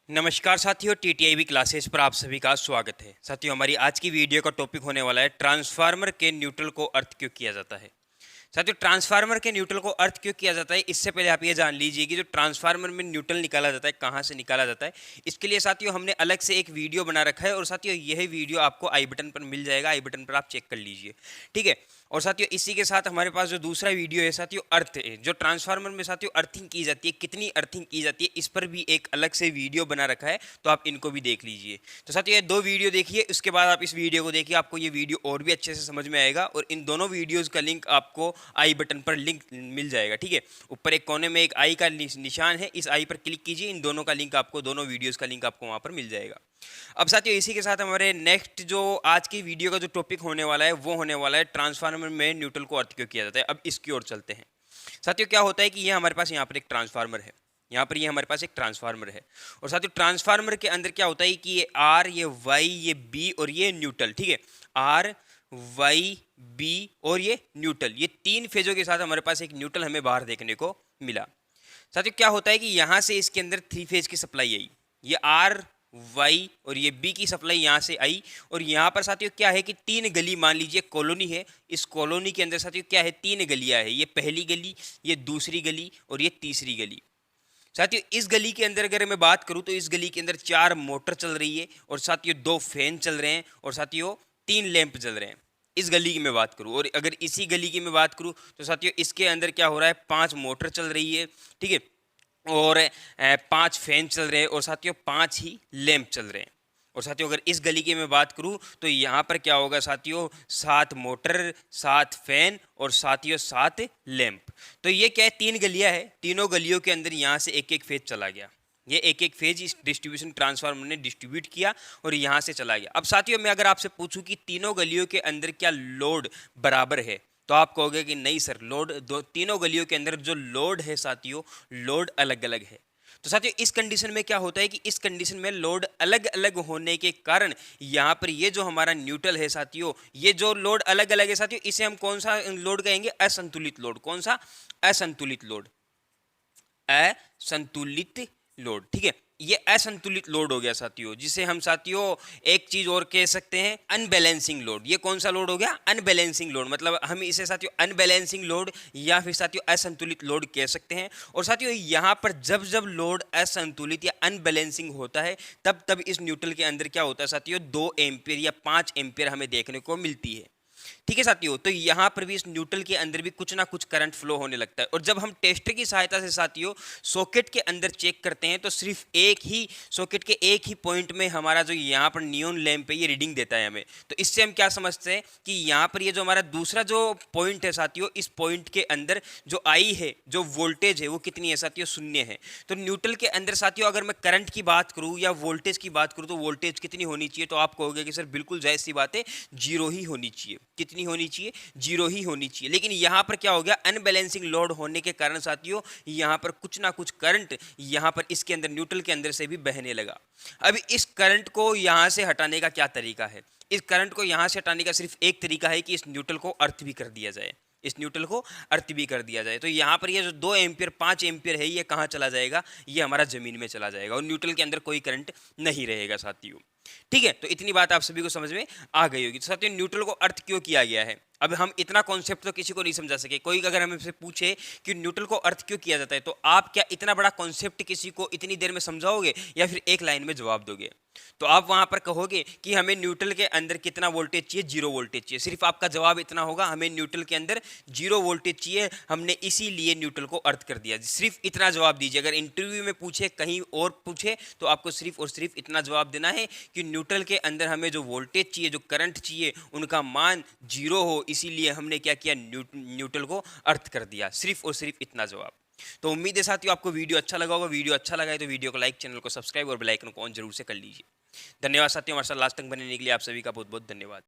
नमस्कार साथियों, टीटीआईबी क्लासेस पर आप सभी का स्वागत है। साथियों, हमारी आज की वीडियो का टॉपिक होने वाला है ट्रांसफार्मर के न्यूट्रल को अर्थ क्यों किया जाता है। साथियों, ट्रांसफार्मर के न्यूट्रल को अर्थ क्यों किया जाता है, इससे पहले आप ये जान लीजिए कि जो ट्रांसफार्मर में न्यूट्रल निकाला जाता है कहाँ से निकाला जाता है। इसके लिए साथियों हमने अलग से एक वीडियो बना रखा है और साथियों यह वीडियो आपको आई बटन पर मिल जाएगा, आई बटन पर आप चेक कर लीजिए, ठीक है। और साथियों इसी के साथ हमारे पास जो दूसरा वीडियो है साथियों, अर्थ है, जो ट्रांसफार्मर में साथियों अर्थिंग की जाती है, कितनी अर्थिंग की जाती है, इस पर भी एक अलग से वीडियो बना रखा है, तो आप इनको भी देख लीजिए। तो साथियों ये दो वीडियो देखिए, उसके बाद आप इस वीडियो को देखिए, आपको ये वीडियो और भी अच्छे से समझ में आएगा। और इन दोनों वीडियोज का लिंक आपको आई बटन पर लिंक मिल जाएगा, ठीक है। ऊपर एक कोने में एक आई का निशान है, इस आई पर क्लिक कीजिए, इन दोनों का लिंक आपको, दोनों वीडियोस का लिंक आपको वहां पर मिल जाएगा। अब साथियों इसी के साथ हमारे नेक्स्ट जो आज की वीडियो का जो टॉपिक होने वाला है वो होने वाला है ट्रांसफार्मर में न्यूट्रल को अर्थ क्यों किया जाता है। अब इसकी ओर चलते हैं। साथियों क्या होता है कि ये हमारे पास यहाँ पर एक ट्रांसफार्मर है, यहाँ पर ये हमारे पास एक ट्रांसफार्मर है। और साथियों ट्रांसफार्मर के अंदर क्या होता है कि ये आर, ये वाई, ये बी और ये न्यूट्रल, ठीक है। आर, वाई, बी और ये न्यूट्रल, ये तीन फेजों के साथ हमारे पास एक न्यूट्रल हमें बाहर देखने को मिला। साथियों क्या होता है कि यहाँ से इसके अंदर थ्री फेज की सप्लाई आई, ये आर, वाई और ये बी की सप्लाई यहाँ से आई। और यहाँ पर साथियों क्या है कि तीन गली, मान लीजिए कॉलोनी है, इस कॉलोनी के अंदर साथियों क्या है, तीन गलियां है, ये पहली गली, ये दूसरी गली और ये तीसरी गली। साथियों इस गली के अंदर अगर मैं बात करूं तो इस गली के अंदर चार मोटर चल रही है और साथियों दो फैन चल रहे हैं और साथियों तीन लैंप जल रहे हैं। इस गली की मैं बात करूं, और अगर इसी गली की मैं बात करूं तो साथियों इसके अंदर क्या हो रहा है, पांच मोटर चल रही है, ठीक है। और पांच फैन चल रहे हैं और साथियों पांच ही लैंप चल रहे हैं। और साथियों अगर इस गली की मैं बात करूं तो यहाँ पर क्या होगा साथियों, सात मोटर, सात फैन और साथियों सात लैंप। तो ये क्या है, तीन गलियां है, तीनों गलियों के अंदर यहाँ से एक एक फेज चला गया, ये एक एक फेज इस डिस्ट्रीब्यूशन ट्रांसफार्मर ने डिस्ट्रीब्यूट किया और यहाँ से चला गया। अब साथियों मैं अगर आपसे पूछूं कि तीनों गलियों के अंदर क्या लोड बराबर है, तो आप कहोगे कि नहीं सर, लोड दो, तीनों गलियों के अंदर जो लोड है साथियों, लोड अलग अलग है। तो साथियों इस कंडीशन में क्या होता है कि इस कंडीशन में लोड अलग अलग होने के कारण यहाँ पर ये जो हमारा न्यूट्रल है साथियों, ये जो लोड अलग अलग है साथियों, इसे हम कौन सा लोड कहेंगे, असंतुलित लोड। कौन सा, असंतुलित लोड, असंतुलित लोड, ठीक है। ये असंतुलित लोड हो गया साथियों, जिसे हम साथियों एक चीज और कह सकते हैं, अनबैलेंसिंग लोड। ये कौन सा लोड हो गया, अनबैलेंसिंग लोड, मतलब हम इसे साथियों अनबैलेंसिंग लोड या फिर साथियों असंतुलित लोड कह सकते हैं। और साथियों यहाँ पर जब जब लोड असंतुलित या अनबैलेंसिंग होता है तब तब इस न्यूट्रल के अंदर क्या होता है साथियों, 2 एम्पियर या 5 एम्पियर हमें देखने को मिलती है, ठीक है साथियों। तो यहाँ पर भी इस न्यूट्रल के अंदर भी कुछ ना कुछ करंट फ्लो होने लगता है। और जब हम टेस्टर की सहायता से साथियों सॉकेट के अंदर चेक करते हैं तो सिर्फ एक ही सॉकेट के एक ही पॉइंट में हमारा जो यहाँ पर नियॉन लैंप है ये रीडिंग देता है हमें। तो इससे हम क्या समझते हैं कि यहाँ पर ये जो हमारा दूसरा जो पॉइंट है साथियों, इस पॉइंट के अंदर जो आई है, जो वोल्टेज है वो कितनी है साथियों, शून्य है। तो न्यूट्रल के अंदर साथियों अगर मैं करंट की बात करूँ या वोल्टेज की बात करूँ तो वोल्टेज कितनी होनी चाहिए, तो आप कहोगे कि सर बिल्कुल जायज़ सी बात है, जीरो ही होनी चाहिए। कितनी होनी चाहिए, जीरो ही होनी चाहिए। लेकिन यहाँ पर क्या हो गया, अनबैलेंसिंग लोड होने के कारण साथियों यहाँ पर कुछ ना कुछ करंट यहाँ पर इसके अंदर न्यूट्रल के अंदर से भी बहने लगा। अब इस करंट को यहाँ से हटाने का क्या तरीका है, इस करंट को यहाँ से हटाने का सिर्फ एक तरीका है कि इस न्यूट्रल को अर्थ भी कर दिया जाए, इस न्यूट्रल को अर्थ भी कर दिया जाए। तो यहाँ पर ये जो 2 एम्पियर 5 एम्पियर है ये कहाँ चला जाएगा, ये हमारा जमीन में चला जाएगा और न्यूट्रल के अंदर कोई करंट नहीं रहेगा साथियों, ठीक है। तो इतनी बात आप सभी को समझ में आ गई होगी। तो साथियों न्यूट्रल को अर्थ क्यों किया गया है, अब हम इतना कॉन्सेप्ट तो किसी को नहीं समझा सके। कोई अगर हमसे पूछे कि न्यूट्रल को अर्थ क्यों किया जाता है तो आप क्या इतना बड़ा कॉन्सेप्ट किसी को इतनी देर में समझाओगे या फिर एक लाइन में जवाब दोगे। तो आप वहां पर कहोगे कि हमें न्यूट्रल के अंदर कितना वोल्टेज चाहिए, 0 वोल्टेज चाहिए। सिर्फ आपका जवाब इतना होगा, हमें न्यूट्रल के अंदर 0 वोल्टेज चाहिए, हमने इसीलिए न्यूट्रल को अर्थ कर दिया। सिर्फ इतना जवाब दीजिए। अगर इंटरव्यू में पूछे, कहीं और पूछे, तो आपको सिर्फ और सिर्फ इतना जवाब देना है कि न्यूट्रल के अंदर हमें जो वोल्टेज चाहिए, जो करंट चाहिए, उनका मान 0 हो, इसीलिए हमने क्या किया, न्यूट्रल को अर्थ कर दिया। सिर्फ और सिर्फ इतना जवाब। तो उम्मीद है साथियों आपको वीडियो अच्छा लगा होगा। वीडियो अच्छा लगा है तो वीडियो को लाइक, चैनल को सब्सक्राइब और बेल आइकन को ऑन जरूर से कर लीजिए। धन्यवाद साथियों, हमारे साथ लास्ट तक बने रहने के लिए आप सभी का बहुत बहुत धन्यवाद।